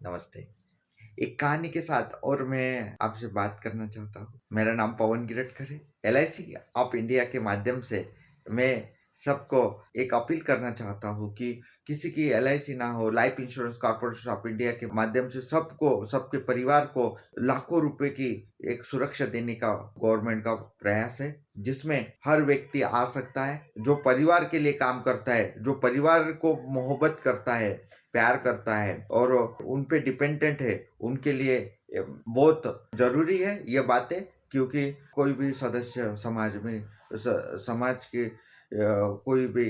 नमस्ते। एक कहानी के साथ और मैं आपसे बात करना चाहता हूँ। मेरा नाम पवन गिरटकर है। एलआईसी ऑफ इंडिया के माध्यम से मैं सबको एक अपील करना चाहता हूँ कि किसी की एलआईसी ना हो, life insurance corporation of India के माध्यम से सबको, सबके परिवार को लाखों रुपए की एक सुरक्षा देने का गवर्नमेंट का प्रयास है, जिसमें हर व्यक्ति आ सकता है जो परिवार के लिए काम करता है, जो परिवार को मोहब्बत करता है, प्यार करता है और उन पे डिपेंडेंट है, उनके लिए बहुत जरूरी है ये बातें। क्योंकि कोई भी सदस्य समाज में समाज के कोई भी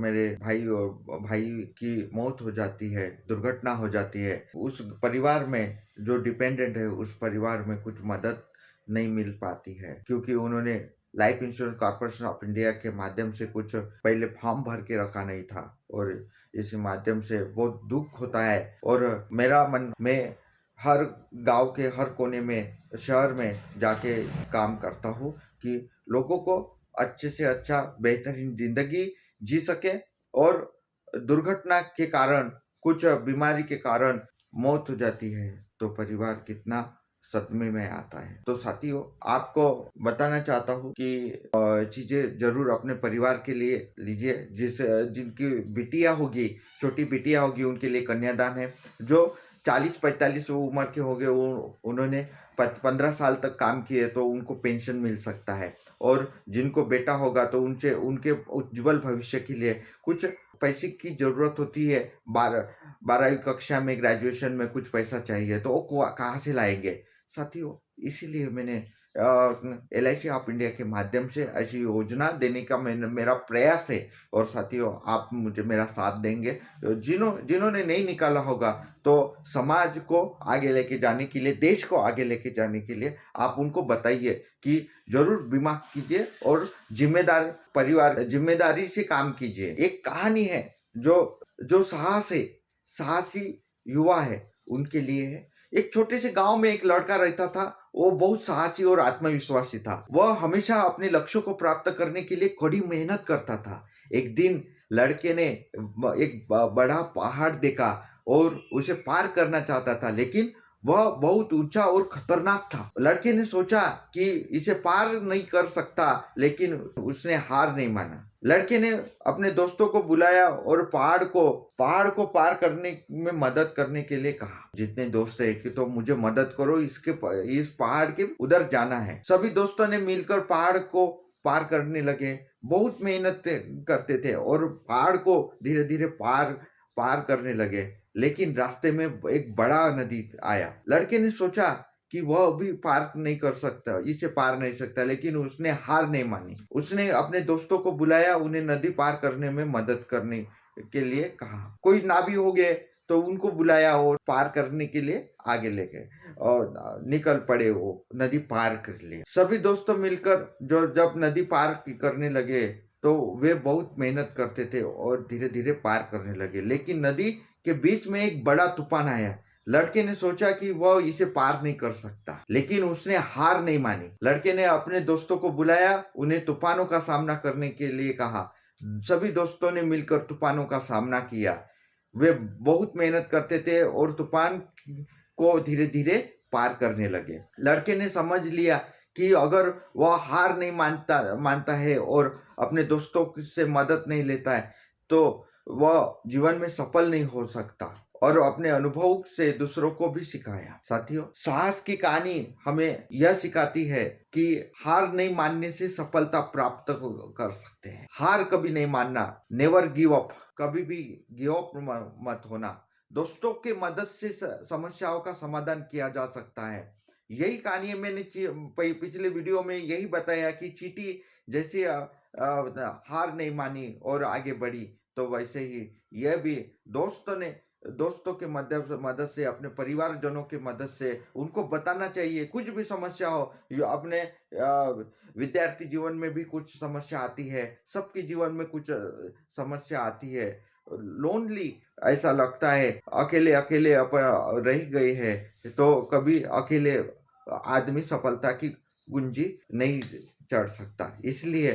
मेरे भाई और भाई की मौत हो जाती है, दुर्घटना हो जाती है, उस परिवार में जो डिपेंडेंट है उस परिवार में कुछ मदद नहीं मिल पाती है, क्योंकि उन्होंने life insurance corporation of India के माध्यम से कुछ पहले फॉर्म भर के रखा नहीं था और इस माध्यम से बहुत दुख होता है। और मेरा मन में हर गांव के हर कोने में, शहर में जाके काम करता हूँ कि लोगों को अच्छे से अच्छा बेहतरीन जिंदगी जी सके और दुर्घटना के कारण, कुछ बीमारी के कारण मौत हो जाती है तो परिवार कितना सदमे में आता है। तो साथियों, आपको बताना चाहता हूँ कि चीजें जरूर अपने परिवार के लिए लीजिए। जिनकी बिटिया होगी, छोटी बिटिया होगी, उनके लिए कन्यादान है। जो 40-45 उम्र के हो गए, उन्होंने 15 साल तक काम किए तो उनको पेंशन मिल सकता है। और जिनको बेटा होगा तो उनके उज्जवल भविष्य के लिए कुछ पैसे की जरूरत होती है। 12वीं कक्षा में, ग्रेजुएशन में कुछ पैसा चाहिए तो वो कहाँ से लाएंगे साथियों? इसीलिए मैंने एलआईसी ऑफ इंडिया के माध्यम से ऐसी योजना देने का मेरा प्रयास है। और साथियों, आप मुझे मेरा साथ देंगे। जिन्होंने नहीं निकाला होगा तो समाज को आगे लेके जाने के लिए, देश को आगे लेके जाने के लिए आप उनको बताइए कि जरूर बीमा कीजिए और जिम्मेदारी से काम कीजिए। एक कहानी है जो साहसी युवा है उनके लिए है। एक छोटे से गांव में एक लड़का रहता था। वो बहुत साहसी और आत्मविश्वासी था। वह हमेशा अपने लक्ष्यों को प्राप्त करने के लिए कड़ी मेहनत करता था। एक दिन लड़के ने एक बड़ा पहाड़ देखा और उसे पार करना चाहता था, लेकिन वह बहुत ऊंचा और खतरनाक था। लड़के ने सोचा कि इसे पार नहीं कर सकता, लेकिन उसने हार नहीं माना। लड़के ने अपने दोस्तों को बुलाया और पहाड़ को पार करने में मदद करने के लिए कहा। जितने दोस्त है कि तो मुझे मदद करो, इस पहाड़ के उधर जाना है। सभी दोस्तों ने मिलकर पहाड़ को पार करने लगे। बहुत मेहनत करते थे और पहाड़ को धीरे धीरे पार करने लगे। लेकिन रास्ते में एक बड़ा नदी आया। लड़के ने सोचा कि वह भी पार नहीं कर सकता, इसे पार नहीं सकता, लेकिन उसने हार नहीं मानी। उसने अपने दोस्तों को बुलाया, उन्हें नदी पार करने में मदद करने के लिए कहा। कोई नावी हो गए तो उनको बुलाया और पार करने के लिए आगे ले गए और निकल पड़े। वो नदी पार कर लिए। सभी दोस्तों मिलकर जब नदी पार करने लगे तो वे बहुत मेहनत करते थे और धीरे धीरे पार करने लगे। लेकिन नदी के बीच में एक बड़ा तूफान आया। लड़के ने सोचा कि वह इसे पार नहीं कर सकता, लेकिन उसने हार नहीं मानी। लड़के ने अपने दोस्तों को बुलाया, उन्हें तूफानों का सामना करने के लिए कहा। सभी दोस्तों ने मिलकर तूफानों का सामना किया। वे बहुत मेहनत करते थे और तूफान को धीरे धीरे पार करने लगे। लड़के ने समझ लिया कि अगर वह हार नहीं मानता है और अपने दोस्तों से मदद नहीं लेता है तो वह जीवन में सफल नहीं हो सकता। और अपने अनुभव से दूसरों को भी सिखाया। साथियों, साहस की कहानी हमें यह सिखाती है कि हार नहीं मानने से सफलता प्राप्त कर सकते हैं। हार कभी नहीं मानना, नेवर गिव अप, कभी भी गिव अप मत होना। दोस्तों के मदद से समस्याओं का समाधान किया जा सकता है। यही कहानी मैंने पिछले वीडियो में यही बताया कि चींटी जैसे हार नहीं मानी और आगे बढ़ी, तो वैसे ही यह भी दोस्तों के मदद से, अपने परिवारजनों के मदद से उनको बताना चाहिए। कुछ भी समस्या हो, अपने विद्यार्थी जीवन में भी कुछ समस्या आती है, सबके जीवन में कुछ समस्या आती है। लोनली ऐसा लगता है, अकेले अकेले रह गए हैं, तो कभी अकेले आदमी सफलता की कुंजी नहीं चढ़ सकता। इसलिए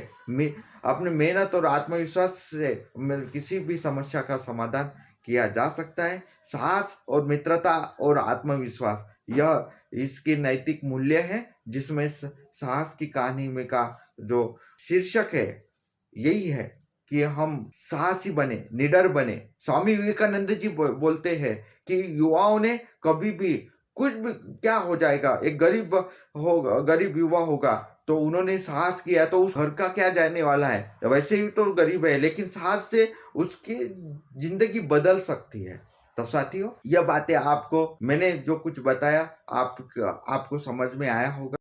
अपने मेहनत और आत्मविश्वास से किसी भी समस्या का समाधान किया जा सकता है। साहस और मित्रता और आत्मविश्वास, यह इसके नैतिक मूल्य है, जिसमें साहस की कहानी में का जो शीर्षक है यही है कि हम साहसी बने, निडर बने। स्वामी विवेकानंद जी बोलते हैं कि युवाओं ने कभी भी कुछ भी क्या हो जाएगा, एक गरीब युवा होगा तो उन्होंने साहस किया तो उस घर का क्या जाने वाला है, वैसे ही तो गरीब है, लेकिन साहस से उसकी जिंदगी बदल सकती है। तब साथियों, यह बातें आपको मैंने जो कुछ बताया आपको समझ में आया होगा।